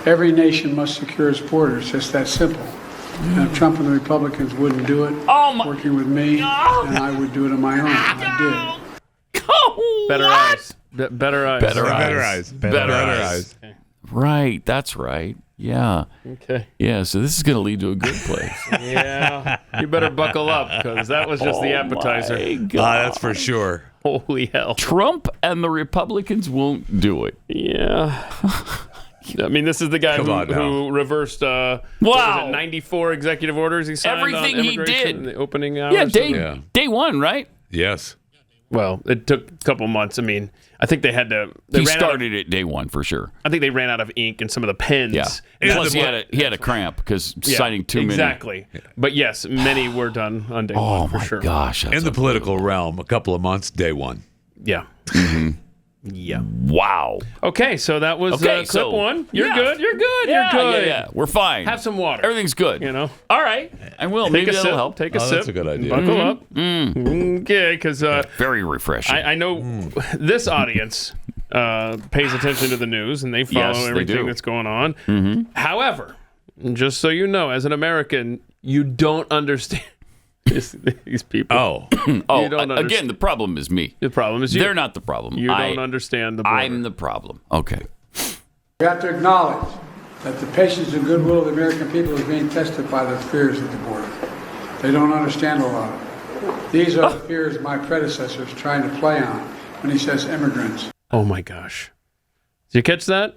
Every nation must secure its borders. It's just that simple. And if Trump and the Republicans wouldn't do it, working with me, then I would do it on my own. I did. Better eyes. Better eyes. Better eyes. Okay. Right, that's right. Yeah. Okay. Yeah, so this is going to lead to a good place. Yeah. You better buckle up, because that was just the appetizer. My God. That's for sure. Holy hell. Trump and the Republicans won't do it. Yeah. I mean, this is the guy who reversed what was it, 94 executive orders he signed Everything on he immigration did. in the opening hours. Day one, right? Yes. Well, it took a couple months. I mean, I think they had to. He started at day one for sure. I think they ran out of ink and some of the pens. Yeah. Plus, he had a cramp because signing too many. Exactly. But yes, many were done on day one for sure. Oh, my gosh. In the political realm, a couple of months, day one. Yeah. Yeah. Wow. Okay, so that was clip one. You're good. You're good. Yeah, You're good. Yeah. We're fine. Have some water. Everything's good. You know. All right. I will. Maybe that'll help. Take a sip. That's a good idea. Buckle up. Okay, because very refreshing. I know this audience pays attention to the news and they follow everything that's going on. Mm-hmm. However, just so you know, as an American, you don't understand these people. Again, the problem is me. The problem is you. They're not the problem. You don't understand the border. I'm the problem. Okay. We have to acknowledge that the patience and goodwill of the American people is being tested by the fears at the border. They don't understand a lot of it. These are the fears my predecessors trying to play on when he says immigrants. Oh my gosh. Did you catch that?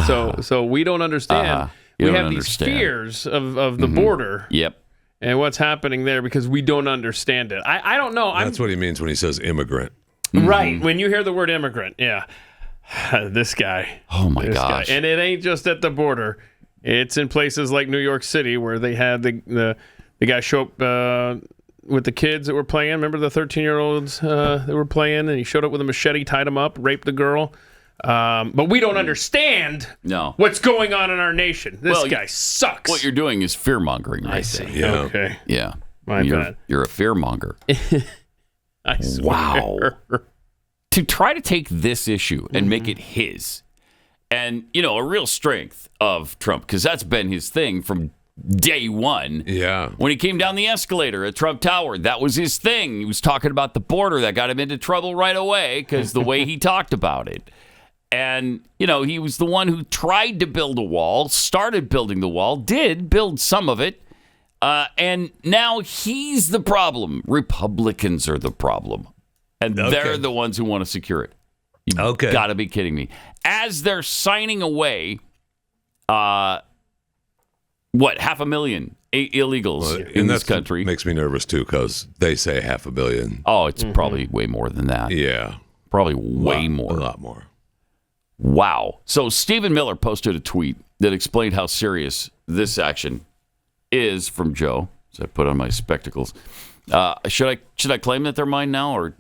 So we don't understand. We have these fears of the border. Yep. And what's happening there because we don't understand it. I don't know. That's what he means when he says immigrant. Right. When you hear the word immigrant, yeah. This guy. Oh, my gosh. And it ain't just at the border. It's in places like New York City where they had the guy show up with the kids that were playing. Remember the 13-year-olds that were playing? And he showed up with a machete, tied him up, raped the girl. But we don't understand what's going on in our nation. This guy sucks. What you're doing is fear-mongering. I see. Yeah. Okay. Yeah. My bad. You're a fear-monger. I swear. Wow. To try to take this issue and make it his, and, a real strength of Trump, because that's been his thing from day one. Yeah. When he came down the escalator at Trump Tower, that was his thing. He was talking about the border. That got him into trouble right away because the way he talked about it. And, he was the one who tried to build a wall, started building the wall, did build some of it. And now he's the problem. Republicans are the problem. And they're the ones who want to secure it. You've got to be kidding me. As they're signing away, 500,000 illegals in this country. Makes me nervous, too, because they say 500 million. Oh, it's probably way more than that. Yeah. Probably way more. A lot more. Wow. So Stephen Miller posted a tweet that explained how serious this action is from Joe. So I put on my spectacles. Should I claim that they're mine now, or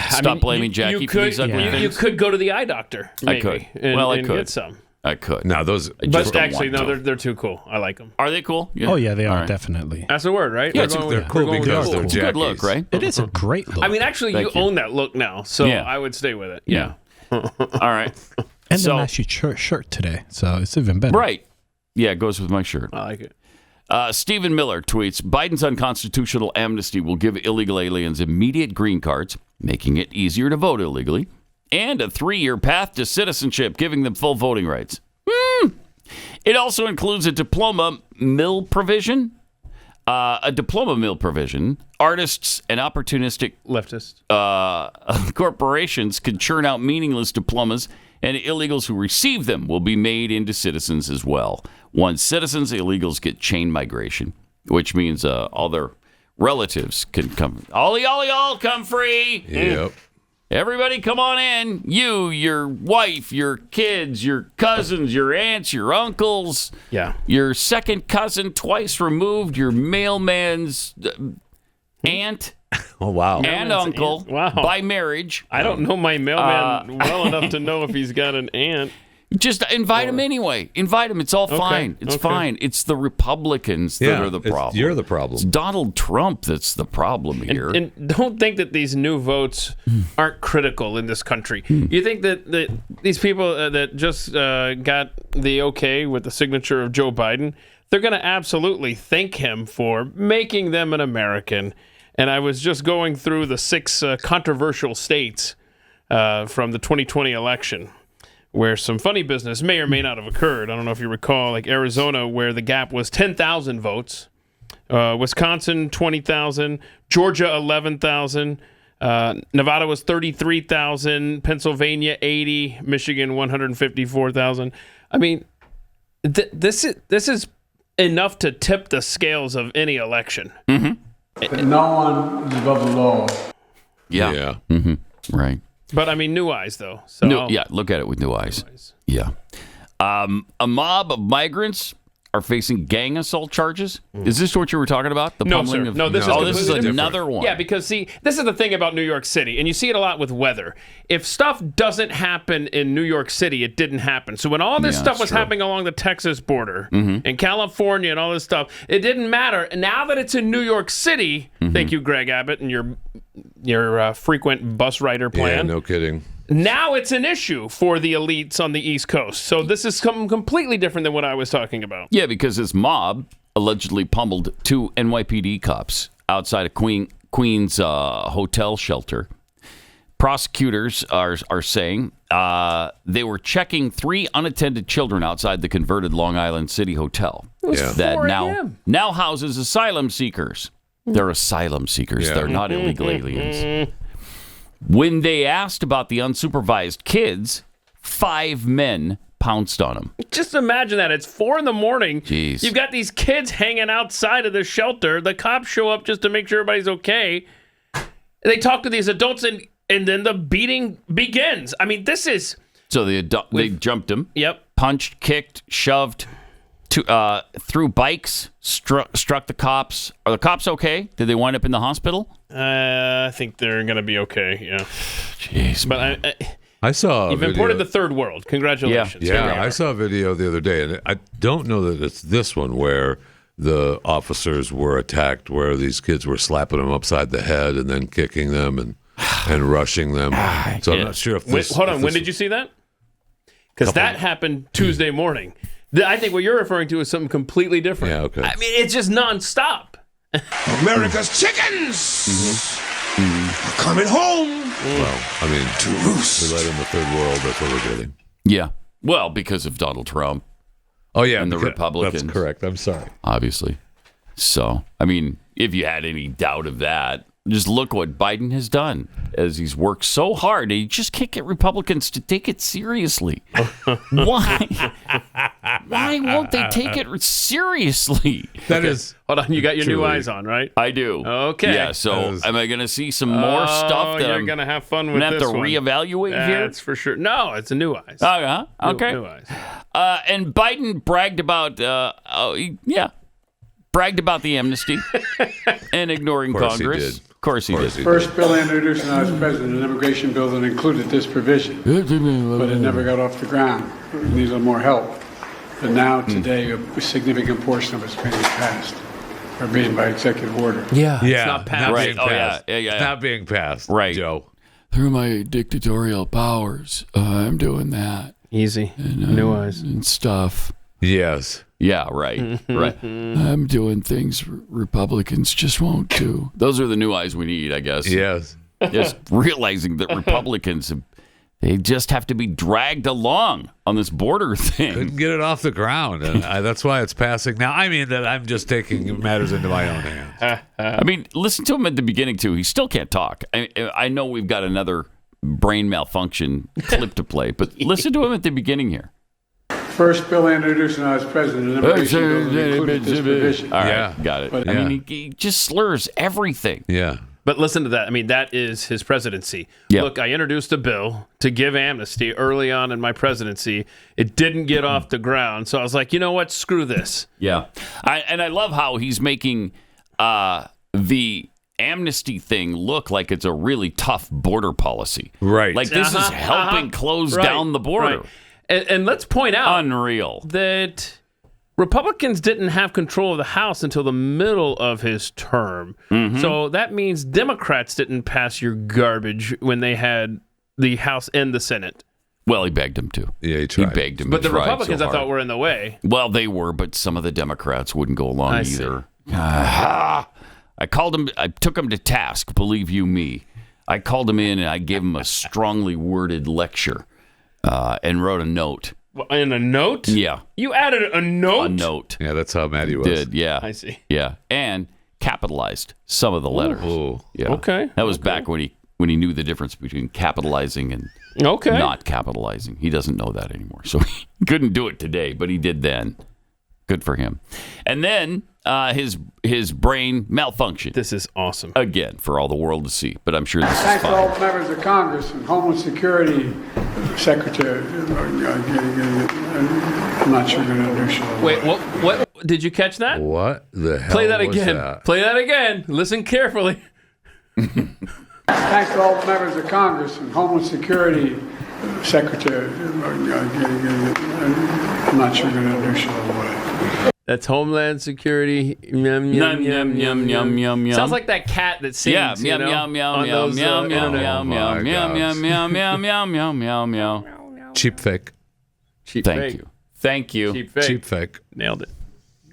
stop blaming Jackie for these ugly things? You could go to the eye doctor. Maybe, I could. I could get some. I could. Now those, but actually, no, they're too cool. I like them. Are they cool? Yeah. Oh yeah, they are definitely. That's the word, right? Yeah, they're cool because they're It's a good look, right? It is a great look. I mean, actually, you own that look now, so I would stay with it. Yeah. All right. And the matchy shirt today, so it's even better. Right. Yeah, it goes with my shirt. I like it. Stephen Miller tweets, Biden's unconstitutional amnesty will give illegal aliens immediate green cards, making it easier to vote illegally, and a 3-year path to citizenship, giving them full voting rights. It also includes a diploma mill provision. Artists and opportunistic leftists corporations can churn out meaningless diplomas, and illegals who receive them will be made into citizens as well. Once citizens, illegals get chain migration, which means all their relatives can come. All come free. Yep. Everybody come on in. You, your wife, your kids, your cousins, your aunts, your uncles. Yeah. Your second cousin twice removed, your mailman's aunt. Oh, wow. And uncle Wow. by marriage. I don't know my mailman well enough to know if he's got an aunt. Just invite him anyway. Invite him. It's all fine. It's fine. It's the Republicans that are the problem. You're the problem. It's Donald Trump that's the problem here. And don't think that these new votes aren't critical in this country. You think that these people that just got the okay with the signature of Joe Biden, they're going to absolutely thank him for making them an American. And I was just going through the 6 controversial states from the 2020 election, where some funny business may or may not have occurred. I don't know if you recall, like Arizona, where the gap was 10,000 votes, Wisconsin 20,000, Georgia 11,000, Nevada was 33,000, Pennsylvania 80, Michigan 154,000. I mean, this is enough to tip the scales of any election. But no one is above the law. Yeah. Right. But I mean, new eyes though. So look at it with new eyes. Yeah. A mob of migrants are facing gang assault charges. Is this what you were talking about? The No, pummeling sir. of- No, this is another one. Yeah, because see, this is the thing about New York City, and you see it a lot with weather. If stuff doesn't happen in New York City, it didn't happen. So when all this stuff was happening along the Texas border and California and all this stuff, it didn't matter. And now that it's in New York City, thank you, Greg Abbott, and your frequent bus rider plan. Yeah, no kidding. Now it's an issue for the elites on the East Coast. So this is completely different than what I was talking about. Yeah, because this mob allegedly pummeled 2 NYPD cops outside of Queens hotel shelter. Prosecutors are saying they were checking 3 unattended children outside the converted Long Island City hotel that 4 a.m. now houses asylum seekers. They're asylum seekers. Yeah. They're not illegal aliens. When they asked about the unsupervised kids, 5 men pounced on them. Just imagine that. It's 4 a.m. Jeez. You've got these kids hanging outside of the shelter. The cops show up just to make sure everybody's okay. They talk to these adults, and then the beating begins. I mean, this is... So they jumped him. Yep. Punched, kicked, shoved, threw bikes, struck the cops. Are the cops okay? Did they wind up in the hospital? I think they're going to be okay, yeah. Jeez. But I saw you've imported the third world. Congratulations. Here we Yeah, are. I saw a video the other day, and I don't know that it's this one where the officers were attacked, where these kids were slapping them upside the head and then kicking them and rushing them. So I'm not sure if this... Hold on, when did you see that? Because that happened Tuesday morning. I think what you're referring to is something completely different. Yeah, okay. I mean, it's just nonstop. America's chickens are coming home. Well, I mean, to roost. we let in the third world. That's what we're getting. Yeah. Well, because of Donald Trump, Oh, yeah. And the because- Republicans. That's correct. I'm sorry. obviously. So, I mean, if you had any doubt of that, just look what Biden has done as he's worked so hard. He just can't get Republicans to take it seriously. Why? Why won't they take it seriously? That is... Hold on, you got your new Truly. eyes on, right? I do. Okay. Yeah, so That is- am I going to see some more stuff that you're I'm going to have fun going with to have this to one. reevaluate here? That's for sure. No, it's a new eyes. Oh, yeah? Okay. New eyes. And Biden bragged about, bragged about the amnesty and ignoring Of course he Congress. did. Of course he did. First bill introduced when I was president, an immigration bill that included this provision, but it never got off the ground. It needs a little more help. But now, today, a significant portion of it's being passed, or being by executive order. Yeah. Yeah, It's not passed. Right. being Oh, passed. yeah. It's not being passed, Right. Joe. Through my dictatorial powers, I'm doing that Easy. New eyes. and stuff. Yes. Yeah, right. Right. I'm doing things Republicans just won't do. Those are the new eyes we need, I guess. Yes. Just realizing that Republicans, they just have to be dragged along on this border thing. Couldn't get it off the ground. And that's why it's passing now. I mean, that I'm just taking matters into my own hands. I mean, listen to him at the beginning, too. He still can't talk. I know we've got another brain malfunction clip to play, but listen to him at the beginning here. First bill introduced when I was president, an immigration bill that included this provision. All right, Yeah. got it. But- I mean, he just slurs everything. Yeah. But listen to that. I mean, that is his presidency. Yeah. Look, I introduced a bill to give amnesty early on in my presidency. It didn't get off the ground. So I was like, you know what? Screw this. Yeah. I love how he's making the amnesty thing look like it's a really tough border policy. Right. Like this is helping close Right, down the border. right. And let's point out Unreal. that Republicans didn't have control of the House until the middle of his term. So that means Democrats didn't pass your garbage when they had the House and the Senate. Well, he begged him to. Yeah, he tried. He begged him. But He the tried Republicans, so I thought, hard. were in the way. Well, they were, but some of the Democrats wouldn't go along I see. either. I called him. I took him to task. Believe you me. I called him in and I gave him a strongly worded lecture and wrote a note. And a note? Yeah, You added a note? a note. Yeah, that's how mad he was. Did yeah. I see. Yeah, and capitalized some of the letters. Oh. Yeah. Okay. That was back when he knew the difference between capitalizing and Okay. not capitalizing. He doesn't know that anymore. So he couldn't do it today, but he did then. Good for him. And then his brain malfunctioned This is awesome. again for all the world to see. But I'm sure this is Thanks to all fine. the members of Congress and Homeland Security Secretary. I'm not sure you're going to do Wait, what? Did you catch that? What the hell Play that was again. that? Play that again. Listen carefully. Thanks to all the members of Congress and Homeland Security Secretary. I'm not sure you're going to do That's Homeland Security. Yum, Yum, yum, yum, yum, yum, yum. Sounds like that cat that sings. Yeah, you meow, know, meow, on meow, those, meow, meow, internet- meow, meow, my meow, meow, gosh. meow, meow, meow, meow, meow, meow. Cheap fake. Cheap Thank fake. you. Thank you. Cheap fake. Cheap fake. Nailed it.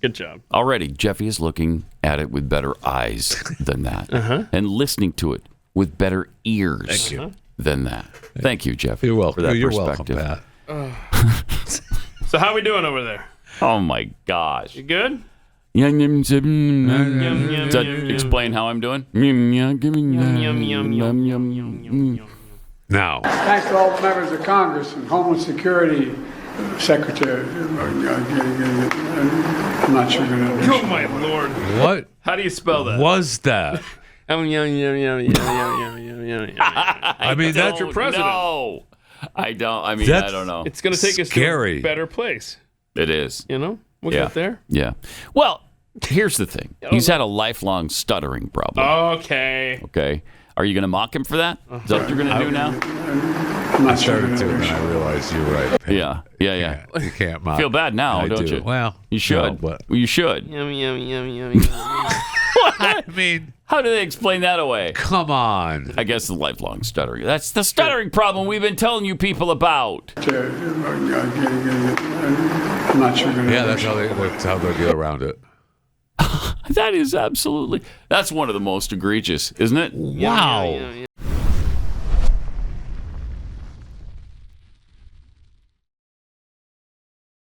Good job. Already, Jeffy is looking at it with better eyes than that, and listening to it with better ears than that. Thank you, Jeffy. You're welcome. For that You're welcome, perspective. Pat. So how we doing over there? Oh my gosh. You good? Does that explain how I'm doing? Now, Thanks to all the members of Congress and Homeland Security Secretary. I'm not sure you're going to do Oh my lord. what How do you spell that? was that? I mean, that's your president. No, I don't. I mean, That's- I don't know. It's going to take us to Scary. a better place. It is. You know? We'll Yeah. get there. Yeah. Well, here's the thing. He's had a lifelong stuttering problem. Okay. Okay. Are you going to mock him for that? Is that what you're going to do now? I'm not sure Started you're to, going and to do I realized you're right. Pat. Yeah. Yeah. You can't mock. Feel bad now, I don't do. you? Well, You should. no, but Well, you should. I mean, How do they explain that away? come on. I guess the lifelong stuttering. That's the stuttering problem we've been telling you people about. I'm not sure you're going to Yeah, do that's how they'll get around it. That is absolutely. That's one of the most egregious, isn't it? Wow.